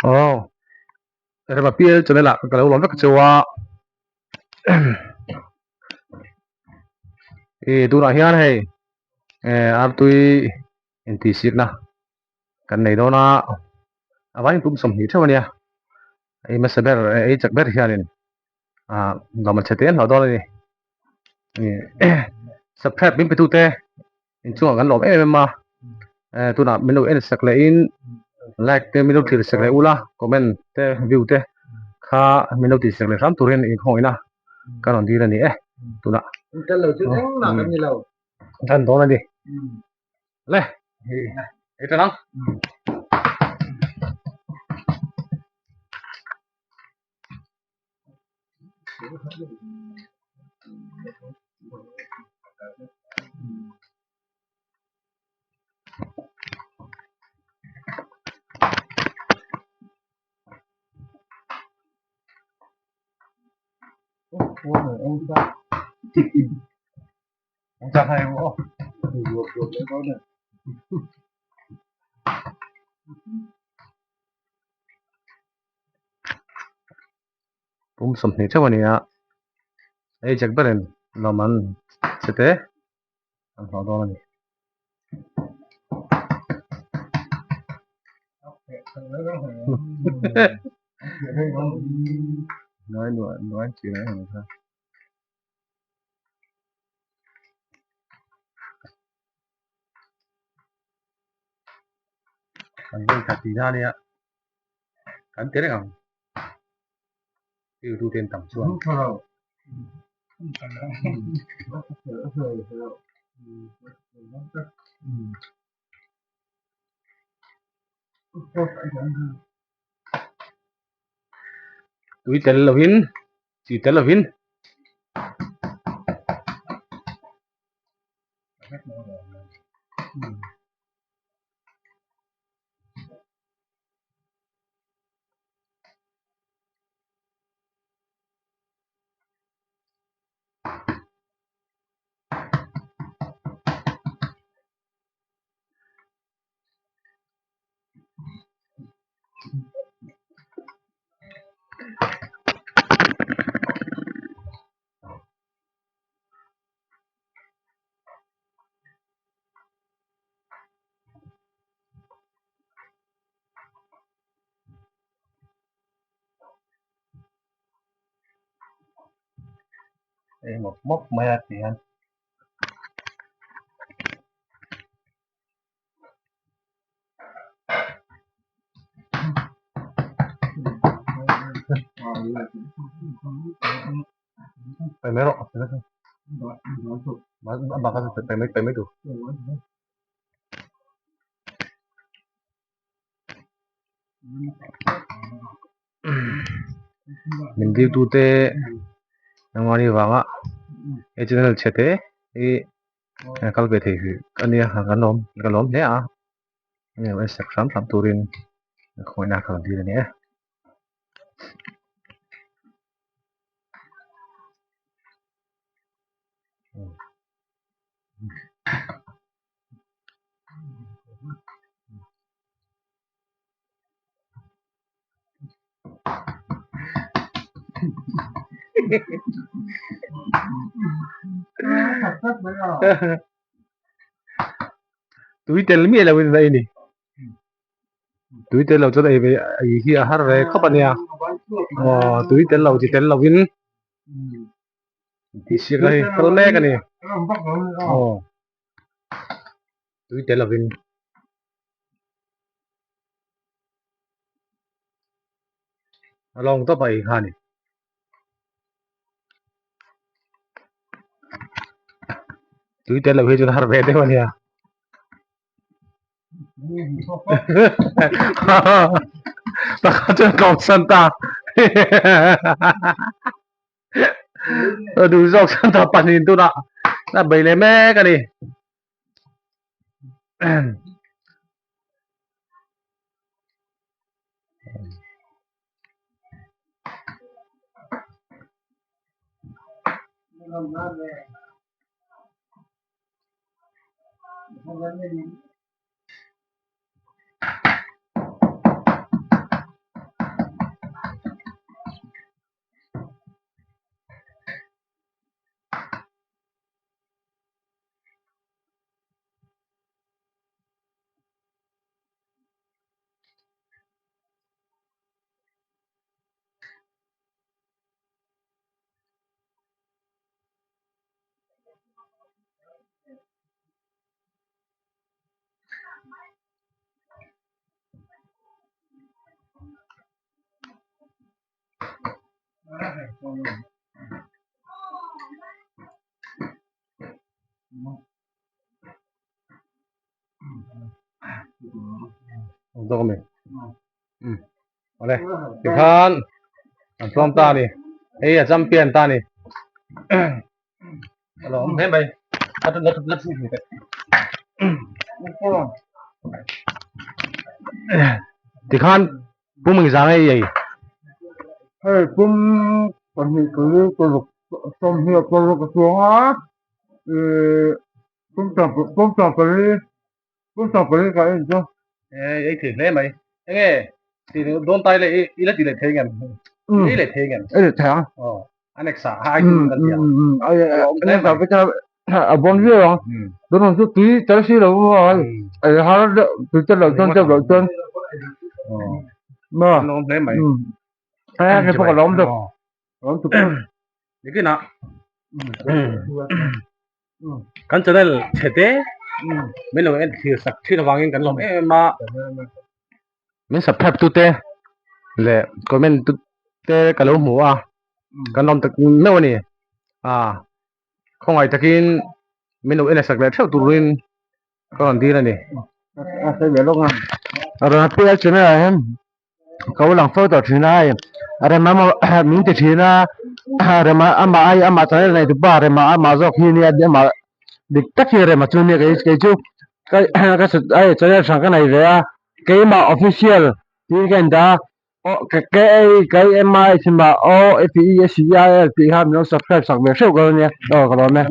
Oh, era ma piel chanela ka lo ka chawa tu na hian hei ar tui enti sirna kan nei dona awai tum som hi thawania ai masaber ai chakber hianin normal cheten ho dol ni saphat bim petute in chuang kan lom ma tu na menu en sakle in like te menu thir sakle ula comment te view te kha menu ti sakle ram turen in hoina kan on dir ani tu na kan lo chu eng na kan ni lo kan dona di le eta nang eng sa cha hai wo wo le ko ne tum som ni thawania ai chakberen normal chete an ho dona ni nói chuyện này ha anh đi cắt tí ra đi ạ cắn thế đấy không tiêu tu tiền tầm xuống túi tiền là vin chỉ tiền là vin một mốc mẹ thì anh phải mấy độ bà có thể phải mấy đủ mình đi tu te ngani wanga e channel chete e kalbe the ania kan lom le a ne wa sakram tham turin khoina khang dir ne túi tiền mi là bên đây nè túi tiền lâu cho đây về khi har về khóc anh à túi tiền lâu thì tiền lâu vin thì xí cái câu lẽ cái này túi tiền lâu vin long to bay ha nè túi tiền lâu về cho har về đấy anh à baka chân công santa đủ dọc santa panin tu na na bay le me cái này Dog me. Ole. Dikhan. From ta ni. Ei champion ta ni. Hello, hey bhai. Let's see it. Dikhan pum mình ra đây vậy. Hey, còn thì cứ xong here có xuống á. Cũng tập cái gì chứ? Ei thì thế mày. Nghe thì don't tay lại ý là thì lại thế ngầm. Ý lại thế ngầm. Ấy thế à? Annexa hai cái gần kia. Anh tập cái ở bên kia à? Đó là chút tí trái xí đâu rồi. Họ từ chân đầu chân. Mà. Nó thế mày. Cái phải lõm được. Lõm chụp. Cái nào? Kan channel chete. Mình lo en thì sắc thì vangin kan lom mà. Mình subscribe tu te. Le comment tu te kalau mu à. Kan lom tak no ni. Không ai takin mình lo en sak le theo tu rin. Còn đi là nè. Sẽ về lúc à. Rồi bây giờ này em có lòng phơi tỏ chuyện này, rồi mà mình thì chuyện là rồi mà cái này thì ba rồi mà dọc như này để mà được tất nhiên rồi mà chuyện này cái chú cái sự ấy cho nên sang cái này về cái mà official thì cái đó cái em ai thì mà FESCI thì ham nó subscribe sang về sau cái này cái đó này.